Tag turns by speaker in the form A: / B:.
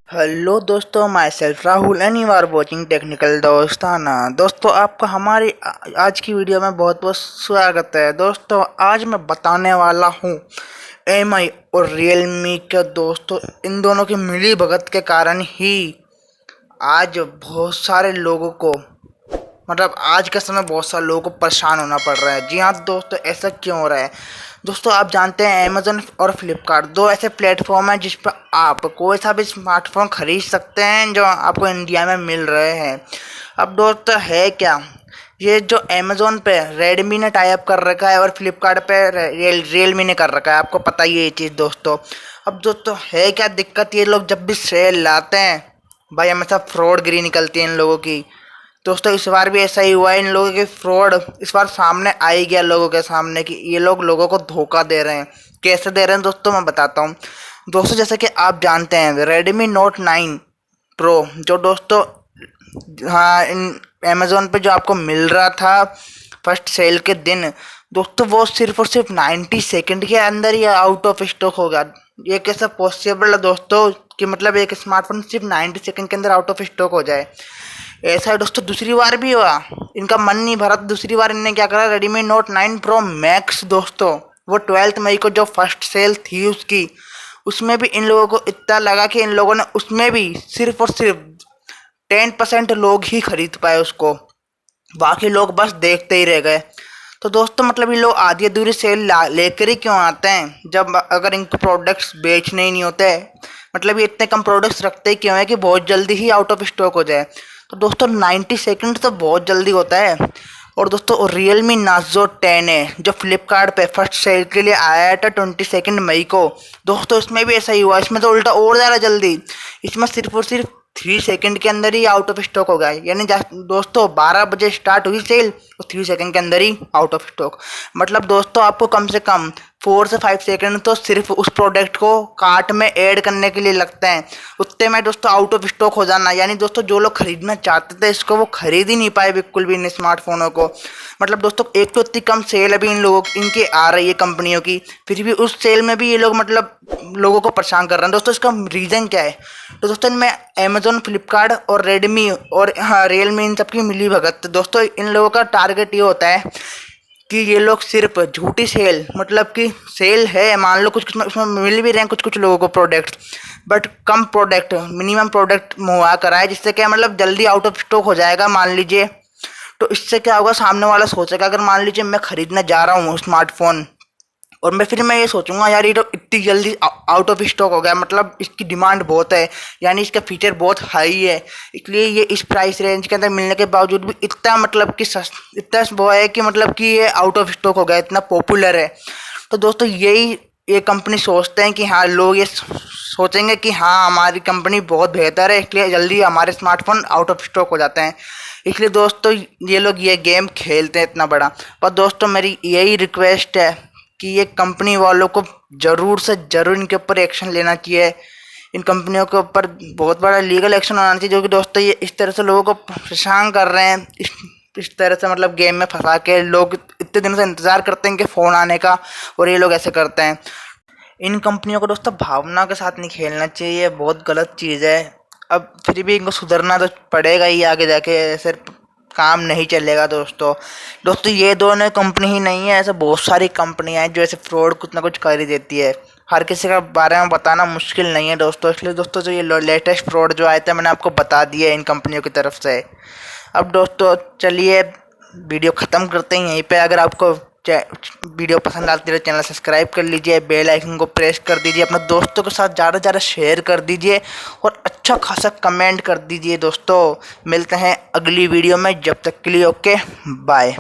A: Hello दोस्तों, myself Rahul and you are watching technical Dostana. दोस्तों, आपका हमारी आज की वीडियो में बहुत बहुत स्वागत है। दोस्तों, आज मैं बताने वाला हूँ एमआई और रियलमी के दोस्तों, इन दोनों की मिली भगत के कारण ही आज बहुत सारे लोगों को आज के समय बहुत सारे लोगों को परेशान होना पड़ रहा है। जी हाँ दोस्तों, ऐसा क्यों हो रहा है? दोस्तों, आप जानते हैं अमेज़न और फ्लिपकार्ट दो ऐसे प्लेटफॉर्म हैं जिस पर आप कोई सा भी स्मार्टफोन खरीद सकते हैं जो आपको इंडिया में मिल रहे हैं। अब दोस्तों, है क्या ये जो अमेज़न पे रेडमी ने टाई अप कर रखा है और फ्लिपकार्ट पे रियलमी ने कर रखा है, आपको पता ही है ये चीज़ दोस्तों। अब दोस्तों, है क्या दिक्कत? ये लोग जब भी सेल लाते हैं भाई, हमेशा फ्रॉडगिरी निकलती है इन लोगों की। दोस्तों, इस बार भी ऐसा ही हुआ है। इन लोगों के फ्रॉड इस बार सामने आ ही गया लोगों के सामने कि ये लोग लोगों को धोखा दे रहे हैं। कैसे दे रहे हैं दोस्तों, मैं बताता हूँ। दोस्तों, जैसे कि आप जानते हैं रेडमी नोट 9 प्रो जो दोस्तों हाँ इन अमेज़ोन पे जो आपको मिल रहा था फर्स्ट सेल के दिन, दोस्तों वो सिर्फ और सिर्फ 90 सेकंड के अंदर ही आउट ऑफ स्टॉक होगा। ये कैसा पॉसिबल है दोस्तों कि एक स्मार्टफोन सिर्फ 90 सेकंड के अंदर आउट ऑफ स्टॉक हो जाए? ऐसा है दोस्तों, दूसरी बार भी हुआ। इनका मन नहीं भरा, दूसरी बार इनने क्या करा, रेडमी नोट 9 प्रो मैक्स दोस्तों, वो 12 मई को जो फर्स्ट सेल थी उसकी, उसमें भी इन लोगों को इतना लगा कि इन लोगों ने उसमें भी सिर्फ और सिर्फ 10% लोग ही खरीद पाए उसको, बाकी लोग बस देखते ही रह गए। तो दोस्तों, ये लोग आधी अधूरी सेल लेकर ही क्यों आते हैं जब अगर इनको प्रोडक्ट्स बेचने ही नहीं होते? ये इतने कम प्रोडक्ट्स रखते ही क्यों है कि बहुत जल्दी ही आउट ऑफ स्टॉक हो जाए? तो दोस्तों, 90 सेकंड तो बहुत जल्दी होता है। और दोस्तों, रियलमी नार्ज़ो 10 है जो फ्लिपकार्ट पे फर्स्ट सेल के लिए आया था 22 मई को। दोस्तों, इसमें भी ऐसा ही हुआ। इसमें तो उल्टा और ज़्यादा जल्दी, इसमें सिर्फ और सिर्फ 3 सेकंड के अंदर ही आउट ऑफ स्टॉक हो गया। यानी दोस्तों 12 बजे स्टार्ट हुई सेल और 3 सेकंड के अंदर ही आउट ऑफ स्टॉक। दोस्तों, आपको कम से कम 4 से 5 सेकंड तो सिर्फ उस प्रोडक्ट को कार्ट में ऐड करने के लिए लगते हैं, उतने में दोस्तों आउट ऑफ स्टॉक हो जाना। यानी दोस्तों, जो लोग खरीदना चाहते थे इसको, वो खरीद ही नहीं पाए बिल्कुल भी इन स्मार्टफोनों को। दोस्तों, एक तो इतनी कम सेल अभी इनके आ रही है कंपनियों की, फिर भी उस सेल में भी ये लोग लोगों को परेशान कर रहे हैं। दोस्तों, इसका रीज़न क्या है? तो दोस्तों, इनमें अमेज़न, फ्लिपकार्ट और रेडमी और रियलमी इन सबकी मिली भगत। दोस्तों, इन लोगों का टारगेट ये होता है कि ये लोग सिर्फ झूठी सेल, कि सेल है, मान लो कुछ उसमें मिल भी रहे हैं कुछ लोगों को product, but come product, minimum product मुहैया कराए, जिससे क्या जल्दी आउट ऑफ स्टॉक हो जाएगा मान लीजिए। तो इससे क्या होगा, सामने वाला सोचेगा, अगर मान लीजिए मैं खरीदने जा रहा हूँ स्मार्टफोन और मैं ये सोचूंगा यार ये तो इतनी जल्दी आउट ऑफ स्टॉक हो गया, इसकी डिमांड बहुत है, यानी इसका फीचर बहुत हाई है, इसलिए ये इस प्राइस रेंज के अंदर मिलने के बावजूद भी इतना इतना वो है कि ये आउट ऑफ स्टॉक हो गया, इतना पॉपुलर है। तो दोस्तों, यही ये कंपनी सोचते हैं कि हाँ, लोग ये सोचेंगे कि हाँ हमारी कंपनी बहुत बेहतर है, इसलिए जल्दी हमारे स्मार्टफोन आउट ऑफ स्टॉक हो जाते हैं। इसलिए दोस्तों, ये लोग ये गेम खेलते हैं इतना बड़ा। पर दोस्तों, मेरी यही रिक्वेस्ट है कि ये कंपनी वालों को ज़रूर से ज़रूर इनके ऊपर एक्शन लेना चाहिए। इन कंपनियों के ऊपर बहुत बड़ा लीगल एक्शन होना चाहिए, जो कि दोस्तों ये इस तरह से लोगों को परेशान कर रहे हैं। इस तरह से गेम में फंसा के लोग इतने दिनों से इंतज़ार करते हैं कि फ़ोन आने का, और ये लोग ऐसे करते हैं। इन कंपनियों को दोस्तों भावना के साथ नहीं खेलना चाहिए, बहुत गलत चीज़ है। अब फिर भी इनको सुधरना तो पड़ेगा ही, आगे जाके ऐसे काम नहीं चलेगा दोस्तों। ये दोनों कंपनी ही नहीं है, ऐसे बहुत सारी कंपनियां हैं जो ऐसे फ्रॉड कुछ ना कुछ कर ही देती है। हर किसी का बारे में बताना मुश्किल नहीं है दोस्तों, इसलिए दोस्तों जो ये लेटेस्ट फ्रॉड जो आए थे मैंने आपको बता दिया इन कंपनियों की तरफ से। अब दोस्तों, चलिए वीडियो ख़त्म करते हैं यहीं पे। अगर आपको वीडियो पसंद आती है, चैनल सब्सक्राइब कर लीजिए, बेल आइकन को प्रेस कर दीजिए, अपने दोस्तों के साथ ज़्यादा से ज़्यादा शेयर कर दीजिए और अच्छा खासा कमेंट कर दीजिए दोस्तों। मिलते हैं अगली वीडियो में, जब तक के लिए ओके बाय।